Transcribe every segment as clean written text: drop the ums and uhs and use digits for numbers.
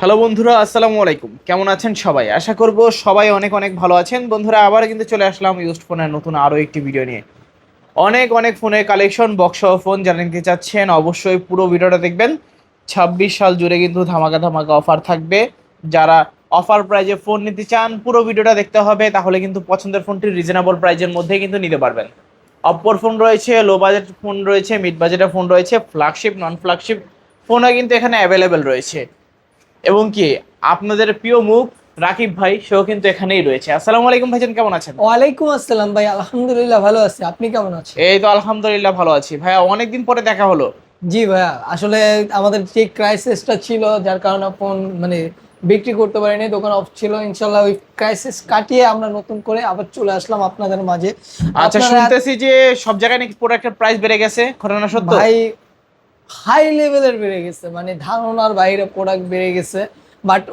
Hello বন্ধুরা, আসসালামু আলাইকুম। কেমন আছেন সবাই? আশা করব সবাই অনেক অনেক ভালো আছেন। বন্ধুরা, আবার কিন্তু চলে আসলাম ইউজড ফোনের নতুন আরও একটি ভিডিও নিয়ে। অনেক অনেক ফোনের কালেকশন, বক্স ফোন যারা নিতে চাচ্ছেন অবশ্যই পুরো ভিডিওটা দেখবেন। 26 সাল জুড়ে কিন্তু ধামাকা ধামাকা অফার থাকবে। যারা অফার প্রাইজে ফোন নিতে চান পুরো ভিডিওটা দেখতে হবে, তাহলে কিন্তু পছন্দের ফোনটি রিজনেবল প্রাইজের মধ্যে কিন্তু নিতে পারবেন। অপ্পোর ফোন রয়েছে, লো বাজেট ফোন রয়েছে, মিড বাজেটের ফোন রয়েছে, ফ্ল্যাগশিপ নন ফ্ল্যাগশিপ ফোনও কিন্তু এখানে অ্যাভেলেবেল রয়েছে। এবং কি আপনাদের প্রিয় মুখ রাকিব ভাই, সেও কিন্তু এখানেই রয়েছে। আসসালামু আলাইকুম ভাইজান, কেমন আছেন? ওয়ালাইকুম আসসালাম ভাই, আলহামদুলিল্লাহ ভালো আছি। আপনি কেমন আছেন? এই তো আলহামদুলিল্লাহ ভালো আছি ভাইয়া, অনেকদিন পরে দেখা হলো। জি ভাইয়া, আসলে আমাদের যে ক্রাইসিসটা ছিল যার কারণে ফোন বিক্রি করতে পারিনি, দোকান অফ ছিল। ইনশাল্লাহ ওই ক্রাইসিস কাটিয়ে আমরা নতুন করে আবার চলে আসলাম আপনাদের মাঝে। আচ্ছা, আপনারা শুনতেছি যে সব জায়গায় নাকি প্রোডাক্টের প্রাইস বেড়ে গেছে, ঘটনা সত্য? ভাই হাই লেভেলের বেড়ে গেছে, ধারণার বাইরে প্রোডাক্ট বেড়ে গেছে। বাট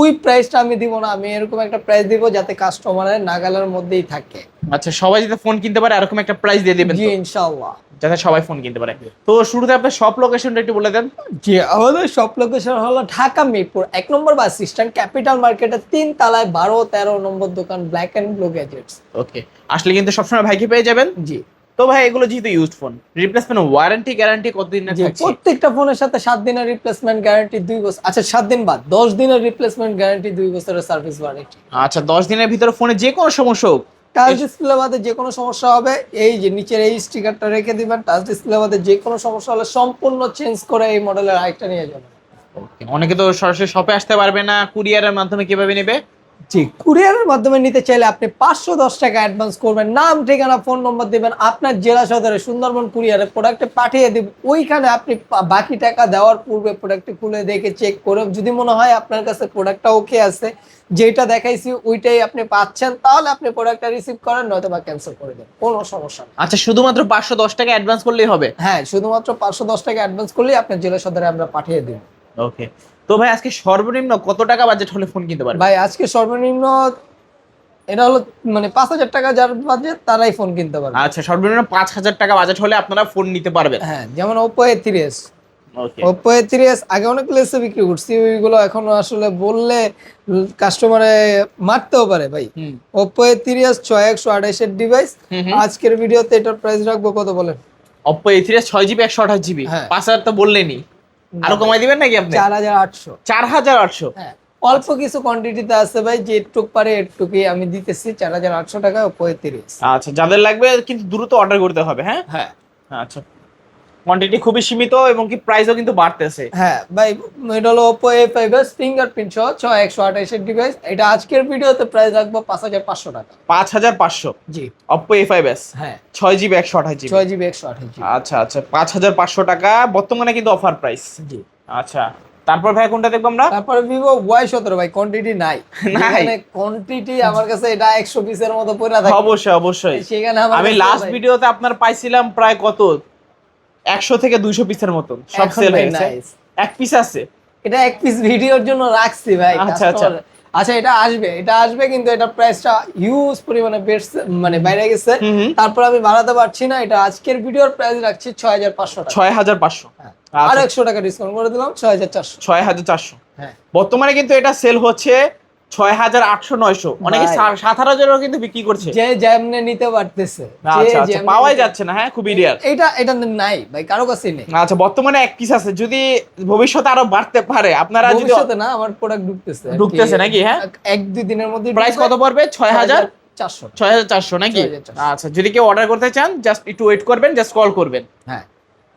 ওই প্রাইসটা আমি দিব না, আমি এরকম একটা প্রাইস দিব যাতে কাস্টমারের নাগালের মধ্যেই থাকে। আচ্ছা, সবাই যাতে ফোন কিনতে পারে এরকম একটা প্রাইস দিয়ে দিবেন জি তো, ইনশাআল্লাহ। যাতে সবাই ফোন কিনতে পারে। তো শুরুতে আপনার শপ লোকেশনটা একটু বলে দেন। জি, আমাদের সব লোকেশন হলো ঢাকা মিরপুর 1 নম্বর বাস স্ট্যান্ড, ক্যাপিটাল মার্কেটের 3 তলায় 12-13 নম্বর দোকান, ব্ল্যাক এন্ড ব্লু গ্যাজেটস। ওকে, আসলে কিন্তু সবসময় ভাইকে পেয়ে যাবেন। জি তো ভাই, এগুলো যেহেতু used phone, replacement warranty guarantee কতদিনের জি, থাকছে? প্রত্যেকটা ফোনের সাথে 7 দিনের রিপ্লেসমেন্ট গ্যারান্টি, 2 বছর, আচ্ছা 7 দিন বাদ 10 দিনের রিপ্লেসমেন্ট গ্যারান্টি, 2 বছরের সার্ভিস ওয়ারেন্টি। আচ্ছা, 10 দিনের ভিতরে ফোনে যে কোনো সমস্যা হোক, টাচ ডিসপ্লে বাদে যে কোনো সমস্যা হবে, এই যে নিচের এই স্টিকারটা রেখে দিবেন, টাচ ডিসপ্লে বাদে যে কোনো সমস্যা হলে সম্পূর্ণ চেঞ্জ করে এই মডেলের আরেকটা নিয়ে যাবেন। অনেকে তো সরাসরি শপে আসতে পারবে না, কুরিয়ারের মাধ্যমে কিভাবে নেবে? জি, কুরিয়ারের মাধ্যমে নিতে চাইলে আপনি 510 টাকা অ্যাডভান্স করবেন, নাম ঠিকানা ফোন নম্বর দিবেন, আপনার জেলা সদরে সুন্দরবন কুরিয়ারে প্রোডাক্টে পাঠিয়ে দিব। ওইখানে আপনি বাকি টাকা দেওয়ার পূর্বে প্রোডাক্টটি খুলে দেখে চেক করে যদি মনে হয় আপনার কাছে প্রোডাক্টটা ওকে আছে, যেটা দেখাইছি ওইটাই আপনি পাচ্ছেন, তাহলে আপনি প্রোডাক্টটা রিসিভ করেন, নয়তো বা ক্যান্সেল করে দেন, কোনো সমস্যা নেই। আচ্ছা, শুধুমাত্র 510 টাকা অ্যাডভান্স করলেই হবে? হ্যাঁ, শুধুমাত্র 510 টাকা অ্যাডভান্স করলেই আপনার জেলা সদরে আমরা পাঠিয়ে দিব। ওকে। তো ভাই, আজকে সর্বনিম্ন কত টাকা বাজেট হলে ফোন কিনতে পারবে? ভাই আজকে সর্বনিম্ন এটা হলো 5,000 টাকা যার বাজেট তারাই ফোন কিনতে পারবে। আচ্ছা, সর্বনিম্ন 5,000 টাকা বাজেট হলে আপনারা ফোন নিতে পারবেন। হ্যাঁ, যেমন Oppo A3s। ওকে। Oppo A3s আগে অনেক লেসে বিক্রি করছি, ওইগুলো এখনো আসলে বললে কাস্টমারে মারতেও পারে ভাই। হুম Oppo A3s 6128 এর ডিভাইস। হুম হুম। আজকের ভিডিওতে এটার প্রাইস রাখবো কত বলেন? Oppo A3s 6 জিবি 128 জিবি, হ্যাঁ। 5,000 তো বললেনি, আরো কমাই দিবেন নাকি আপনি? 4,800। 4,800? হ্যাঁ, অল্প কিছু কোয়ান্টিটিতে আছে ভাই, যে একটু পারে একটুকুই আমি দিতেছি। 4,800 টাকা Oppo A3s। আচ্ছা, যাদের লাগবে কিন্তু দ্রুত অর্ডার করতে হবে, হ্যাঁ? হ্যাঁ আচ্ছা, কোয়ান্টিটি খুবই সীমিত এবং কি প্রাইসও কিন্তু বাড়তেছে। হ্যাঁ ভাই, এটা হলো Oppo A5s ফিঙ্গারপ্রিন্ট সহ 6128 এর ডিভাইস। এটা আজকের ভিডিওতে প্রাইস রাখবো 5,500 টাকা। 5,500? জি Oppo A5s হ্যাঁ, 6 জিবি 128 জিবি। 6 GB 128 GB. আচ্ছা আচ্ছা, 5,500 টাকা বর্তমানে কিন্তু অফার প্রাইস। জি, আচ্ছা, তারপর ভাই কোনটা দেখবো আমরা? তারপরে ভিভো Y17 ভাই, কোয়ান্টিটি নাই। নাই? এখানে কোয়ান্টিটি আমার কাছে এটা 100 পিসের মতো পড়ে থাকে। অবশ্যই অবশ্যই। সেখানে আমার আমি কাছে লাস্ট ভাই ভিডিওতে আপনার পাইছিলাম প্রায় কত, 100 থেকে 200 পিসের মতন, সব এখন সেল ভাই হয়ে গেছে। নাই। এক পিস আছে? এটা এক পিস ভিডিওর জন্য রাখছি ভাই। আচ্ছা, আচ্ছা। আচ্ছা, এটা আসবে কিন্তু এটা প্রাইসটা হিউজ পরিমাণে বাইরে গেছে। হুম হুম। তারপর আমি বাড়াতে পারছি না, এটা আজকের ভিডিওর প্রাইস রাখছি 6,500 টাকা। 6,500? হ্যাঁ, আর আচ্ছা, 100 টাকা ডিসকাউন্ট করে দিলাম, 6,400। 6,400। হ্যাঁ বর্তমানে কিন্তু এটা সেল হচ্ছে 6,800 900, অনেকে ভাই। 7,000-ও কিন্তু বিক্রি করছে। যে যেমনে নিতে পারতেছে, যে আচ্ছা আচ্ছা, যেমনে পাওয়াই নিতে- যাচ্ছে না, হ্যাঁ, খুবই রেয়ার। এটা নাই ভাই, কারো কাছেই নেই। আচ্ছা, বর্তমানে এক পিস আছে, যদি ভবিষ্যতে আরো বাড়তে পারে, আপনারা যদি ভবিষ্যতে না, আমার প্রোডাক্ট ঢুকতেছে আর কি। ঢুকতেছে নাকি? হ্যাঁ, 1-2 দিনের মধ্যে প্রাইস কত পড়বে? 6,000? 6,400। 6,400 নাকি? 6,400। আচ্ছা, যদি কেউ অর্ডার করতে চান জাস্ট একটু ওয়েট করবেন, জাস্ট কল করবেন। হ্যাঁ,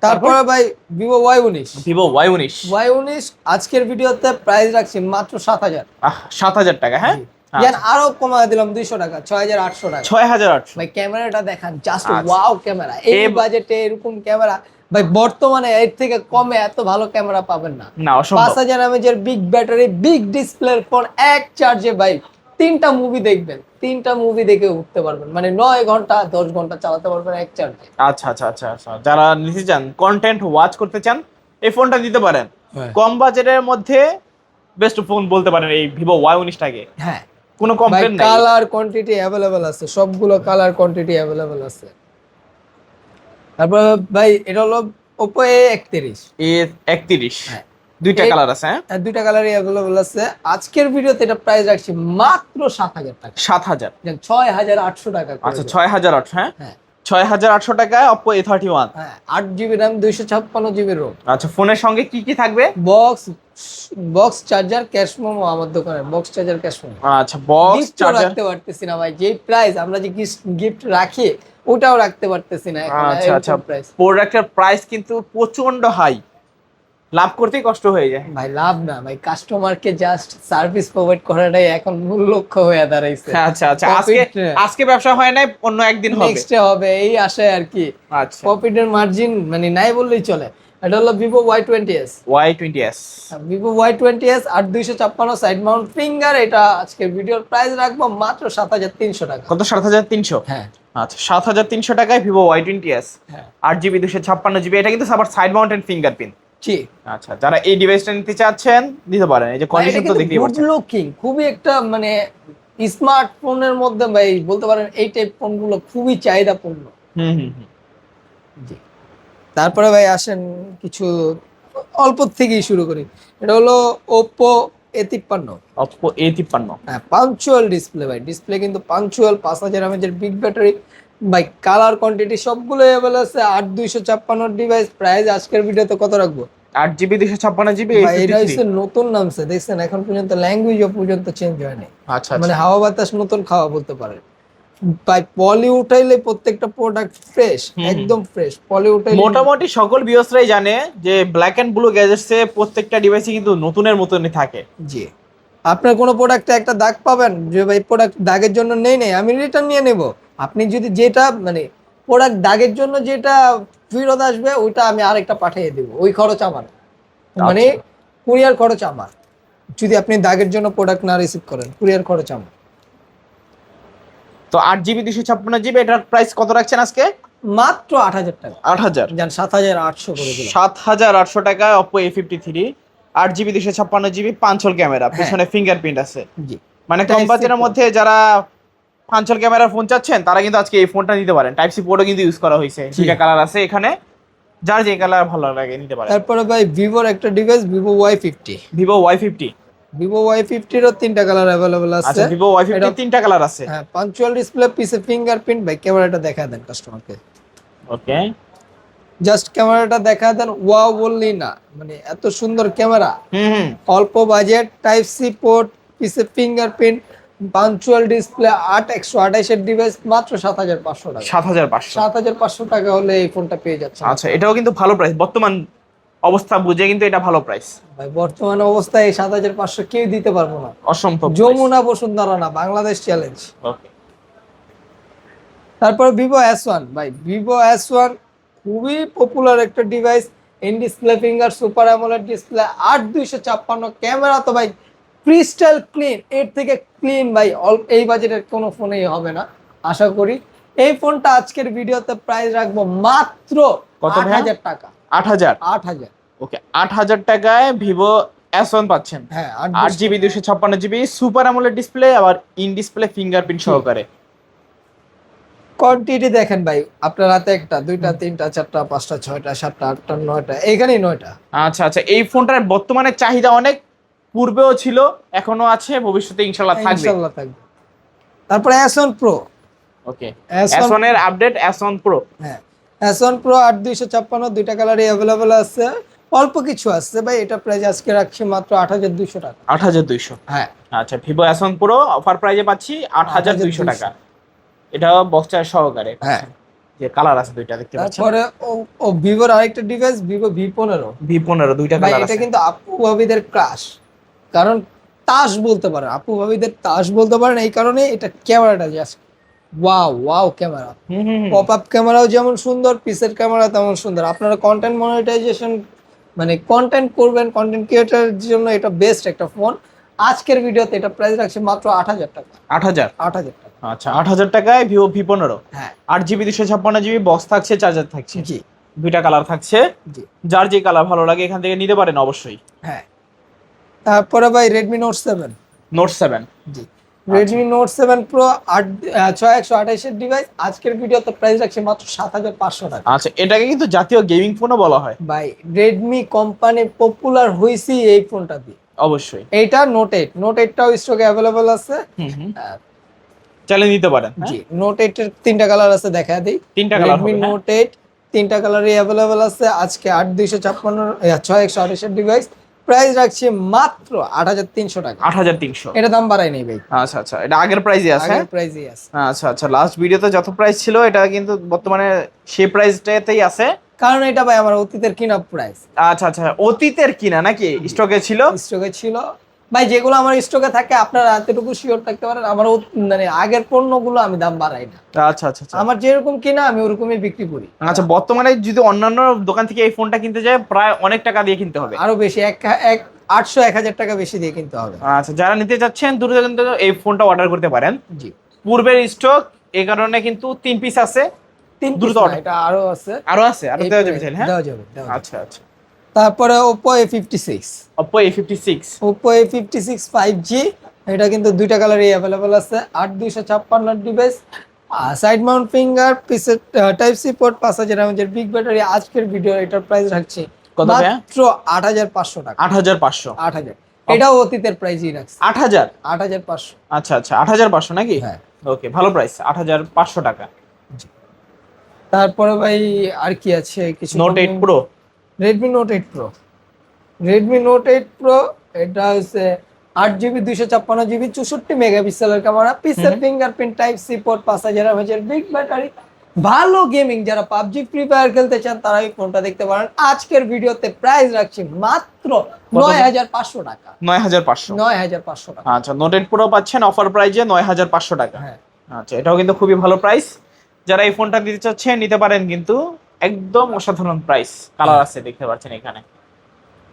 তারপরে ভাই Vivo Y19। Vivo Y19? Y19 আজকের ভিডিওতে প্রাইস রাখছি মাত্র 7,000। 7,000 টাকা, হ্যাঁ। ইয়ান আরো কমায় দিলাম 200 টাকা, 6,800 টাকা। 6,800? ভাই ক্যামেরাটা দেখান, জাস্ট আচ্ছা। Wow camera. এই বাজেটে এরকম ক্যামেরা ভাই বর্তমানে এর থেকে কমে এত ভালো ক্যামেরা পাবেন না। না, অসম্ভব। 5,000 mAh বিগ ব্যাটারি, বিগ ডিসপ্লের ফোন, এক চার্জে ভাই 3টা মুভি দেখবেন, 3টা মুভি দেখে উঠতে পারবেন, 9 ঘন্টা 10 ঘন্টা চালাতে পারবেন এক চার্জে। আচ্ছা আচ্ছা আচ্ছা আচ্ছা, যারা নিতে চান, কন্টেন্ট ওয়াচ করতে চান, এই ফোনটা দিতে পারেন। হ্যাঁ। কম বাজেটের মধ্যে বেস্ট ফোন বলতে পারেন এই ভিভো Y19টাকে, হ্যাঁ কোনো ভাই, কমপ্লেন নাই। কালার কোয়ান্টিটি অ্যাভেলেবল আছে, সবগুলো কালার কোয়ান্টিটি অ্যাভেলেবল আছে। তারপর ভাই এটা হলো Oppo A31। A31? হ্যাঁ, দুইটা কালার আছে। হ্যাঁ, দুইটা কালারই অ্যাভেলেবল আছে। আজকের ভিডিওতে এটা প্রাইস রাখছি মাত্র 7,000 টাকা। 7,000, 6,800 টাকা করে আচ্ছা দেব। 6,800। হ্যাঁ, হ্যাঁ 6,800 টাকায় Oppo A31। হ্যাঁ, 8 জিবি র্যাম, 256 জিবি রোম। আচ্ছা, ফোনের সঙ্গে কি কি থাকবে? বক্স চার্জার, ক্যাশ মেমো আমার দোকানে বক্স চার্জার, ক্যাশ মেমো। আচ্ছা, বক্স গিফট চার্জার। রাখতে পারতেছি না ভাই, যে প্রাইস আমরা যে গিফট রাখি ওটাও রাখতে পারতেছি না এখন। আচ্ছা আচ্ছা, প্রাইস প্রোডাক্টের প্রাইস কিন্তু প্রচন্ড হাই, লাভ করতেই কষ্ট হয়ে যায় ভাই, লাভ না ভাই, কাস্টমারকে জাস্ট সার্ভিস প্রোভাইড করাটাই এখন মূল লক্ষ্য হয়ে দাঁড়াইছে। আচ্ছা আচ্ছা, আজকে ব্যবসা হয় নাই, অন্য একদিন হবে, নেক্সটে হবে এই আশায় আর কি। আচ্ছা, প্রফিটের মার্জিন মানে নাই বললেই চলে। এটা হলো Vivo Y20s। Y20s, Vivo Y20s 8256 side mount finger. এটা আজকের ভিডিওর প্রাইস রাখবো মাত্র 7,300 টাকা। কত? 7,300। হ্যাঁ আচ্ছা, 7,300 টাকায় ভিভো Y20s, হ্যাঁ 8 জিবি 256 জিবি। এটা কিন্তু আবার সাইড মাউন্টেন ফিঙ্গারপ্রিন্ট। জি। আচ্ছা, যারা এই ডিভাইসটা নিতে চাচ্ছেন নিতে পারেন। এই যে কন্ডিশন তো দেখতেই পাচ্ছেন, লুকিং খুবই একটা মানে স্মার্টফোনের মধ্যে ভাই বলতে পারেন এই টাইপ ফোনগুলো খুবই চাহিদাপূর্ণ। হুম হুম হুম। জি। তারপরে ভাই আসেন কিছু অল্প থেকেই শুরু করি। এটা হলো Oppo A53। Oppo A53। হ্যাঁ, পাঞ্চুয়াল ডিসপ্লে ভাই, ডিসপ্লে কিন্তু পাঞ্চুয়াল, 5,000 mAh বিগ ব্যাটারি ভাই, কালার কোয়ান্টিটি সবগুলো अवेलेबल আছে। 8256 ডিভাইস। প্রাইস আজকের ভিডিওতে কত রাখবো? 8 জিবি 256 জিবি। ভাই এটা হচ্ছে নতুন নামছে, দেখছেন এখন পর্যন্ত ল্যাঙ্গুয়েজও পর্যন্ত চেঞ্জ হয়নি। আচ্ছা মানে আচ্ছা, হাওয়া বাতাস নতুন খাওয়া বলতে পারে ভাই। পলি উঠাইলে প্রত্যেকটা প্রোডাক্ট ফ্রেশ, একদম ফ্রেশ। পলি উঠাইলে মোটামুটি সকল ভিউয়ার্সরাই জানে যে ব্ল্যাক এন্ড ব্লু গ্যাজেটসে প্রত্যেকটা ডিভাইসই কিন্তু নতুনের মতনই থাকে। জি। আপনার কোনো প্রোডাক্টে একটা দাগ পাবেন যে ভাই প্রোডাক্ট দাগের জন্য নেই, আমি রিটার্ন নিয়ে নেব। আপনি যদি যেটা মানে প্রোডাক্ট দাগের জন্য যেটা ফেরত আসবে ওইটা আমি আরেকটা পাঠিয়ে দেব, ওই খরচ আমার, মানে কুরিয়ার খরচ আমার। যদি আপনি দাগের জন্য প্রোডাক্ট না রিসিভ করেন, কুরিয়ার খরচ আমার। তো 8 জিবি 256 জিবি, এটার প্রাইস কত রাখছেন আজকে? মাত্র 8,000 টাকা। 8,000, জান 7,800 করে দিলাম। 7,800 টাকায় Oppo A53, 8 GB 256 GB, পাঞ্চল camera, পিছনে ফিঙ্গারপ্রিন্ট আছে। জি। মানে কম বাজেটের মধ্যে যারা পাঞ্চল ক্যামেরার ফোন চাচ্ছেন তারা কিন্তু আজকে এই ফোনটা নিতে পারেন। টাইপ সি পোর্টও কিন্তু ইউজ করা হয়েছে, দুইটা কালার আছে এখানে, যার যে কালার ভালো লাগে নিতে পারেন। তারপরে ভাই ভিভোর একটা device, Vivo Y50। Vivo Y50, Vivo Y50 এরও 3টা কালার अवेलेबल আছে। আচ্ছা, ভিভো Y50 তিনটা কালার আছে। হ্যাঁ, পাঞ্চুয়াল ডিসপ্লে, পিছে ফিঙ্গারপ্রিন্ট। ভাই ক্যামেরাটা দেখা দেন কাস্টমারকে, ওকে, জাস্ট ক্যামেরাটা দেখা দেন, ওয়াও বললেই না, মানে এত সুন্দর ক্যামেরা। হুম, অল্প বাজেট, টাইপ সি পোর্ট, পিছে ফিঙ্গারপ্রিন্ট, পাঞ্চুয়াল ডিসপ্লে, 8/128 এর ডিভাইস, মাত্র 7,500 টাকা। 7,500। 7,500 টাকা হলে এই ফোনটা পেয়ে যাচ্ছে। আচ্ছা, এটাও কিন্তু ভালো প্রাইস, বর্তমান অবস্থা বুঝে কিন্তু এটা ভালো প্রাইস। ভাই বর্তমান অবস্থায় এই 7,500 কেউ দিতে পারবো না, অসম্ভব। যমুনা বসুন্ধরা না, বাংলাদেশ চ্যালেঞ্জ। ওকে, তারপর ভিভো S1 ভাই, ভিভো S1 খুবই পপুলার একটা device. In display finger, super AMOLED display, 8/256 camera তো ভাই ক্রিস্টাল ক্লিন, এর থেকে ক্লিন ভাই এই বাজেটের কোনো ফোনেই হবে না আশা করি। এই ফোনটা আজকের ভিডিওতে প্রাইস রাখবো মাত্র কত? 8,000 টাকা। 8,000। 8,000। ওকে, 8,000 টাকায় ভিভো S1 পাচ্ছেন। হ্যাঁ, 8 GB 256 GB, super AMOLED display, আবার ইন ডিসপ্লে ফিঙ্গারপ্রিন্ট সহকারে। কোয়ান্টিটি দেখেন ভাই, আপনার হাতে একটা, দুইটা, তিনটা, চারটা, পাঁচটা, ছয়টা, সাতটা, আটটা, নয়টা, এখানেই 9টা। আচ্ছা আচ্ছা, এই ফোনটার বর্তমানে চাহিদা অনেক, পূর্বেও ছিল, এখনো আছে, ভবিষ্যতে ইনশাআল্লাহ থাকবে। ইনশাআল্লাহ থাকবে। তারপরে S1 Pro। ওকে, S1 এর আপডেট, S1 Pro। হ্যাঁ, S1 Pro 8/256, দুইটা কালারই अवेलेबल আছে। অল্প কিছু আছে ভাই, এটা প্রাইস আজকে রাখছি মাত্র 8,200 টাকা। 8,200। হ্যাঁ, আচ্ছা, ভিভো S1 Pro অফার প্রাইজে পাচ্ছি 8,200 টাকা। এটা বক্স সহকারে। হ্যাঁ, যে কালার আছে দুইটা দেখতে পাচ্ছেন। তারপরে ও ভিভোর আরেকটা ডিভাইস, ভিভো V15। V15 দুইটা ভাই কালার এটা আছে। কিন্তু আপু ভাবিদের ক্রাশ, কারণ তাস বলতে পারেন, আপু ভাবিদের তাস বলতে পারেন। এই কারণে এটা ক্যামেরাটা just wow wow camera. Pop up ক্যামেরাও যেমন সুন্দর, পিসের ক্যামেরা তেমন সুন্দর। আপনারা কন্টেন্ট মনিটাইজেশন মানে কন্টেন্ট করবেন, কন্টেন্ট ক্রিয়েটারের জন্য এটা বেস্ট একটা ফোন। আজকের ভিডিওতে এটা প্রাইস রাখছে মাত্র 8,000 টাকা। 8,000। 8,000 টাকা। আচ্ছা, 8,000 টাকায় ভিভো V15। হ্যাঁ, 8 জিবি 256 জিবি, বক্স থাকছে, চার্জার থাকছে, জি দুইটা কালার থাকছে। জি। যার যে কালার ভালো লাগে এখান থেকে নিতে পারেন অবশ্যই। হ্যাঁ, তারপরে ভাই Redmi Note 7। নোট 7। জি, রেডমি নোট 7 প্রো 6128 ডিভাইস আজকের ভিডিওতে প্রাইস রাখছি মাত্র 7500 টাকা। আচ্ছা, এটাকে কিন্তু জাতীয় গেমিং ফোনও বলা হয় ভাই রেডমি কোম্পানি পপুলার হইছে এই ফোনটা দিয়ে। অবশ্যই। এইটা নোট 8টাও স্টকে অ্যাভেলেবল আছে। চালিয়ে নিতে পারেন। জি, নোট 8 এর তিনটা কালার আছে, দেখা দিই। তিনটা কালার রেডমি নোট 8 তিনটা কালারই অ্যাভেলেবল আছে। আজকে 6256 ডিভাইস প্রাইস রাখছি মাত্র 8300 টাকা। 8300। এটা দাম বাড়াই নেই ভাই, আচ্ছা আচ্ছা, এটা আগের প্রাইসই আছে। আগের প্রাইসই আছে। আচ্ছা আচ্ছা, লাস্ট ভিডিওতে যত প্রাইস ছিল এটা কিন্তু বর্তমানে সেই প্রাইসটাতেই আছে, কারণ এটা ভাই আমার অতীতের কিনা প্রাইস। আচ্ছা আচ্ছা, অতীতের কিনা নাকি স্টকে ছিল? স্টকে ছিল ভাই, যেগুলো আমার স্টকে থাকে আপনারা এতটুকু শিওর থাকতে পারেন আমার মানে আগের পণ্যগুলো আমি দাম বাড়াই না। আচ্ছা আচ্ছা আচ্ছা, আমার যেরকম কিনা আমি ওরকমই বিক্রি করি। আচ্ছা, বর্তমানে যদি অন্যান্য দোকান থেকে এই ফোনটা কিনতে যায় প্রায় অনেক টাকা দিয়ে কিনতে হবে, আরো বেশি 800-1000 টাকা বেশি দিয়ে কিনতে হবে। আচ্ছা, যারা নিতে চাচ্ছেন দ্রুত কিন্তু এই ফোনটা অর্ডার করতে পারেন। জি, পূর্বের স্টক এই কারণে কিন্তু 3 পিস আছে, দ্রুত দ্রুত order। এটা আরো আছে, আরো আছে, আরো দেওয়া যাবে চাইলে। হ্যাঁ, দেওয়া যাবে। আচ্ছা আচ্ছা। তারপরে Oppo A56, Oppo A56, Oppo A56 5G, এটা কিন্তু দুইটা কালারই অ্যাভেলেবল আছে। 8256 ডিভাইস, সাইড মাউন্ট ফিঙ্গার, পিসের type C port, 5000 mAh big battery. আজকের ভিডিও এটার প্রাইস রাখছি কত ভাইয়া? মাত্র 8500 টাকা। 8500। 8000, এটাও অতীতের প্রাইসই রাখছি 8000। 8500। আচ্ছা আচ্ছা, 8500 নাকি? হ্যাঁ, ওকে, ভালো প্রাইস, 8500 টাকা। তারপরে ভাই আর কি আছে কিছু? নোট 8 প্রো, রেডমি নোট 8 প্রো, রেডমি নোট 8 প্রো, এটা হচ্ছে 8GB 256GB 64 মেগাপিক্সেলের ক্যামেরা, পিসের fingerprint, type C port, 5000 mAh big battery. ভালো গেমিং, যারা পাবজি ফ্রি ফায়ার খেলতে চান তারা এই ফোনটা দেখতে পারেন। আজকের ভিডিওতে প্রাইস রাখছি মাত্র 9500 টাকা। 9500। 9500 টাকা। আচ্ছা, নোট 8 প্রো পাচ্ছেন অফার প্রাইজে 9500 টাকা। হ্যাঁ, আচ্ছা, এটাও কিন্তু খুবই ভালো প্রাইস। যারা এই ফোনটা নিতে চাচ্ছেন নিতে পারেন, কিন্তু একদম অসাধারণ প্রাইস। কালার আছে দেখতে পাচ্ছেন এখানে।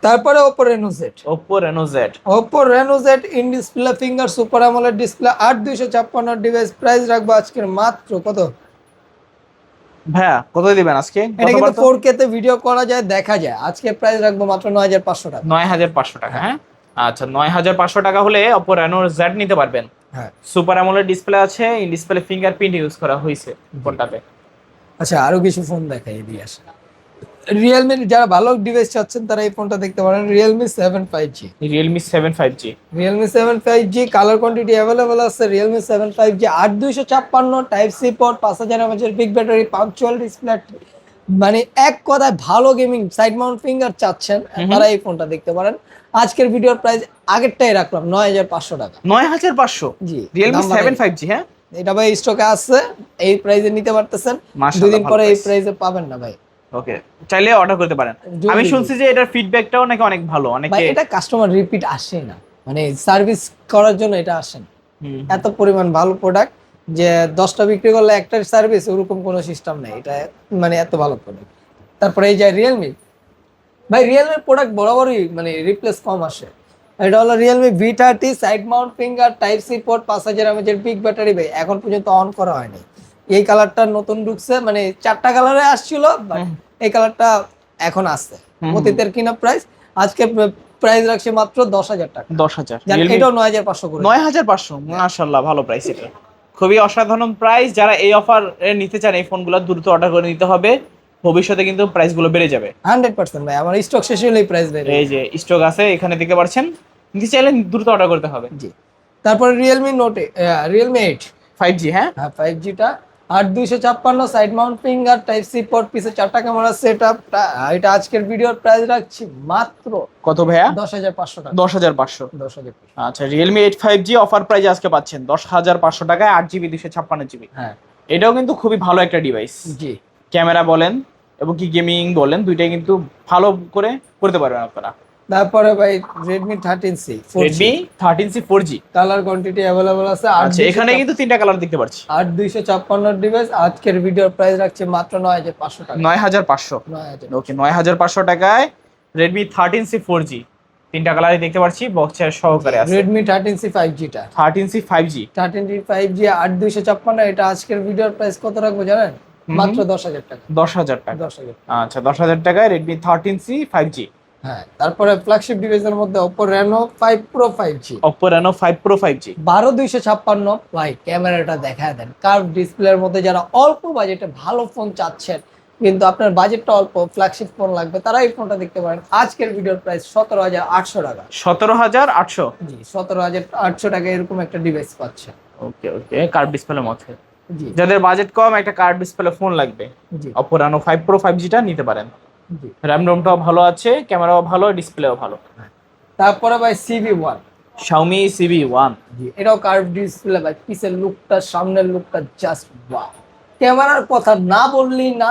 তারপরে Oppo Reno Z, Oppo Reno Z, Oppo Reno Z in display finger super AMOLED display 8256 device price রাখবো আজকের মাত্র কত ভাইয়া? কত দিবেন আজকে? এটা কিন্তু 4K তে ভিডিও করা যায়, দেখা যায়। আজকে প্রাইস রাখবো মাত্র 9500 টাকা। 9500 টাকা। হ্যাঁ, আচ্ছা, 9500 টাকা হলে Oppo Reno Z নিতে পারবেন। হ্যাঁ, সুপার অ্যামোলেড ডিসপ্লে আছে, ইন ডিসপ্লে ফিঙ্গারপ্রিন্ট ইউজ করা হয়েছে ফোনটাতে। আচ্ছা আরো কিছু ফোন দেখাই দিয়ে আসে। রিয়েলমি, যারা ভালো ডিভাইস চাচ্ছেন তারা এই ফোনটা দেখতে পারেন। Realme 7 5G, Realme 7 5G, Realme 7 5G colour quantity available আছে। Realme 7 5G 8256 type C port, 5000 mAh big battery, পাঞ্চুয়াল ডিসপ্লে, মানে এক কথায় ভালো গেমিং সাইড মাউন্ট ফিঙ্গার চাচ্ছেন তারা এই ফোনটা দেখতে পারেন। আজকের ভিডিওর প্রাইস আগেরটাই রাখলাম 9500 টাকা। 9500। জি, Realme দাম বাড়াই 7 5G। হ্যাঁ, এটা ভাই স্টকে আছে, এই প্রাইসে নিতে পারতেছেন। মাশাআল্লাহ, দুদিন ভালো পরে এই price। প্রাইসে পাবেন না ভাই। ওকে, চাইলে অর্ডার করতে পারেন। জলদি আমি শুনছি যে এটার ফিডব্যাকটাও নাকি অনেক ভালো, ভাই অনেকে। এটা কাস্টমার রিপিট আসে না, মানে সার্ভিস করার জন্য এটা আসে না। এত পরিমাণ ভালো প্রোডাক্ট যে 10টা বিক্রি করলে একটার সার্ভিস, ওরকম কোনো সিস্টেম নেই। এটা মানে এত ভালো প্রোডাক্ট। তারপরে এই যে রিয়েলমি, ভাই রিয়েলমির প্রোডাক্ট বরাবরই মানে রিপ্লেস কম আসে। এটা হলো Realme V30 side mount finger, type C port, 5000 mAh big battery. ভাই এখন পর্যন্ত অন করা হয়নি। এই কালারটা নতুন ঢুকছে, মানে 4টা কালারে আসছিল, বাট এই কালারটা এখন আসছে। অতীতের কিনা প্রাইস আজকে প্রাইস রাখছে মাত্র 10000 টাকা। 10000। এটাও 9500 করে। 9500, মাশাআল্লাহ, ভালো প্রাইস। এটা খুবই অসাধারণ প্রাইস। যারা এই অফার নিতে চান এই ফোনগুলো দ্রুত অর্ডার করে নিতে হবে, ভবিষ্যতে কিন্তু প্রাইসগুলো বেড়ে যাবে 100% ভাই, আমার স্টক শেষ হলেই প্রাইস বেড়ে। এই যে স্টক আছে এখানে দেখতে পাচ্ছেন, নিতে চাইলে দ্রুত অর্ডার করতে হবে। জি, তারপরে রিয়েলমি নোট, রিয়েলমি 8 5G। হ্যাঁ, 5Gটা 8256 side mount finger, type C port, পিছে 4টা ক্যামেরা সেটআপ। এটা আজকের ভিডিওর প্রাইস রাখছি মাত্র কত ভাইয়া? 10500 টাকা। 10500। 10500। আচ্ছা, Realme 8 5G অফার প্রাইজে আজকে পাচ্ছেন 10500 টাকায়, 8GB 256GB। হ্যাঁ, এটাও কিন্তু খুবই ভালো একটা ডিভাইস। জি। ক্যামেরা বলেন এবং কি গেমিং বলেন, দুইটাই কিন্তু ভালো করে করতে পারবেন আপনারা। তারপরে ভাই Redmi 13C 4G, Redmi 13C 4G। Colour quantity available আছে। আচ্ছা, এখানে কিন্তু তিনটা কালার দেখতে পাচ্ছি। 8256 ডিভাইস আজকের ভিডিওর প্রাইস রাখছে মাত্র 9500 টাকা। 9500। 9000। ওকে, 9500 টাকায় Redmi 13C 4G, তিনটা কালারই দেখতে পাচ্ছি, বক্সের সহকারে আছে। Redmi 13C 5G টা 13C 5G, 13C 5G 8256, এটা আজকের ভিডিওর প্রাইস কত রাখবো জানেন? মাত্র 10000 টাকা। 10000 টাকা। 10000। আচ্ছা, 10000 টাকায় Redmi 13C 5G। হ্যাঁ, তারপরে ফ্ল্যাগশিপ ডিভাইসের মধ্যে Oppo Reno 5 Pro 5G। Oppo Reno 5 Pro 5G 12256 ভাই, ক্যামেরাটা দেখায় দেন। কার্ভ ডিসপ্লের মধ্যে যারা অল্প বাজেটে ভালো ফোন চাচ্ছেন কিন্তু আপনার বাজেটটা অল্প, ফ্ল্যাগশিপ ফোন লাগবে, তারা এই ফোনটা দেখতে পারেন। আজকের ভিডিওর প্রাইস 17,800 টাকা। 17,800। জি, 17,800 টাকা এরকম একটা ডিভাইস পাচ্ছেন। ওকে ওকে, কার্ভ ডিসপ্লের মধ্যে জি যাদের বাজেট কম একটা কার্ভ ডিসপ্লে ফোন লাগবে, জি Oppo Reno 5 Pro 5G টা নিতে পারেন। জি। র্যাম রোমটাও ভালো আছে, ক্যামেরাও ভালো, ডিসপ্লেও ভালো। তারপরে ভাই CV1। Xiaomi CV1। জি, এটাও কার্ভ ডিসপ্লে ভাই, পিছের লুকটা সামনের লুকটা জাস্ট ওয়াও। ক্যামেরার কথা না বললেই না,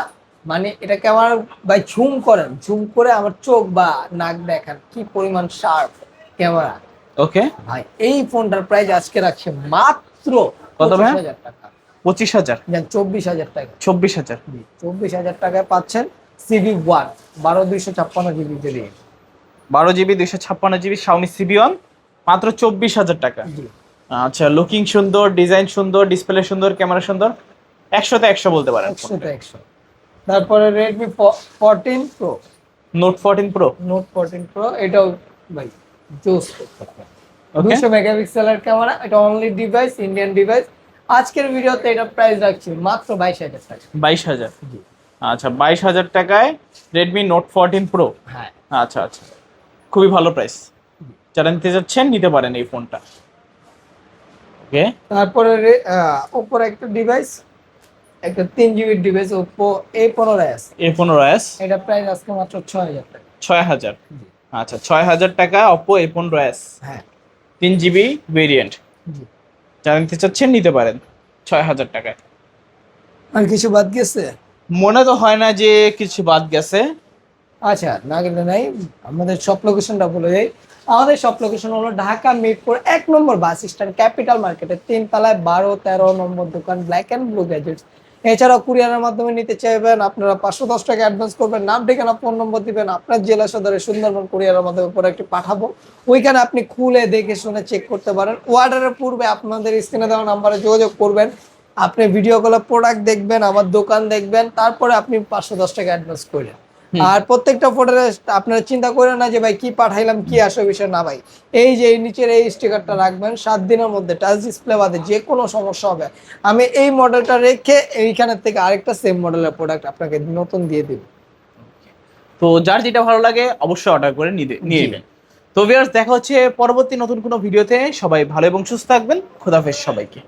মানে এটা ক্যামেরা ভাই ঝুম করেন, ঝুম করে আমার চোখ বা নাক দেখেন কি পরিমাণ শার্প ক্যামেরা। ওকে, ভাই এই ফোনটার প্রাইস আজকে রাখছে মাত্র কত ভাই? 25,000 টাকা। 25,000। 24,000 টাকা। 24,000। জি, 24,000 টাকায় পাচ্ছেন CV1 12,256 GB variant. 12GB 256GB Xiaomi CV1 মাত্র 24,000 টাকা। জি, আচ্ছা, লুকিং সুন্দর, ডিজাইন সুন্দর, ডিসপ্লে সুন্দর, ক্যামেরা সুন্দর, 100তে 100 বলতে পারেন। 100 তে 100। তারপরে Redmi 14 Pro, Note 14 Pro। Note 14 Pro এটাও ভাই জোস। ওকে, 200 মেগাপিক্সেলের ক্যামেরা, এটা অনলি ডিভাইস, ইন্ডিয়ান ডিভাইস। আজকের ভিডিওতে এটা প্রাইস রাখছি মাত্র 22,000 টাকা। 22,000। জি, আচ্ছা, 22,000 টাকায় Redmi Note 14 Pro। হ্যাঁ। আচ্ছা আচ্ছা, খুবই ভালো প্রাইস। যারা নিতে যাচ্ছেন নিতে পারেন এই ফোনটা। ওকে, তারপরে ওপোর একটা ডিভাইস, একটা 3 জিবির ডিভাইস Oppo A15s। A15s। এটা প্রাইস আজকে মাত্র 6,000 টাকা। 6,000। জি, আচ্ছা, 6,000 টাকা Oppo A15s হ্যাঁ 3GB ভেরিয়েন্ট। জি। যারা নিতে চাচ্ছেন নিতে পারেন 6,000 টাকায়। আর কিছু বাদ গেছে? মনে তো হয় না যে কিছু বাদ গেছে। আচ্ছা, না গেলে নাই, আমাদের শপ লোকেশনটা বলে দেই। আমাদের শপ লোকেশন হলো ঢাকা মিরপুর 1 নম্বর বাস স্ট্যান্ড, ক্যাপিটাল মার্কেটের 3 তলায় 12-13 নম্বর দোকান, ব্ল্যাক অ্যান্ড ব্লু গ্যাজেটস। এছাড়াও কুরিয়ারের মাধ্যমে নিতে চাইবেন আপনারা 510 টাকা অ্যাডভান্স করবেন, নাম ঠিকানা ফোন নম্বর দিবেন, আপনার জেলা সদরে সুন্দরবন কুরিয়ারের মাধ্যমে প্রোডাক্টটি পাঠাবো। ওইখানে আপনি খুলে দেখে শুনে চেক করতে পারেন। অর্ডারের পূর্বে আপনাদের স্ক্রিনে দেওয়া নাম্বারে যোগাযোগ করবেন, আপনি ভিডিও কলে প্রোডাক্ট দেখবেন, আমার দোকান দেখবেন, তারপরে আপনি 510 টাকা অ্যাডভান্স করলেন। আর প্রত্যেকটা ফটোরে আপনারা চিন্তা করেন না যে ভাই কি পাঠাইলাম কি আসবে, বিষয় না ভাই। এই যে এই নিচের এই স্টিকারটা রাখবেন, 7 দিনের মধ্যে টাচ ডিসপ্লে বাদে যে কোনো সমস্যা হবে আমি এই মডেলটা রেখে এইখানের থেকে আরেকটা সেম মডেলের প্রোডাক্ট আপনাকে নতুন দিয়ে দিব। তো যার যেটা ভালো লাগে অবশ্যই অর্ডার করে নিয়ে নেবেন। তো ভিউয়ার্স, দেখা হচ্ছে পরবর্তী নতুন কোনো ভিডিওতে। সবাই ভালো এবং সুস্থ থাকবেন। খোদাফেজ সবাইকে।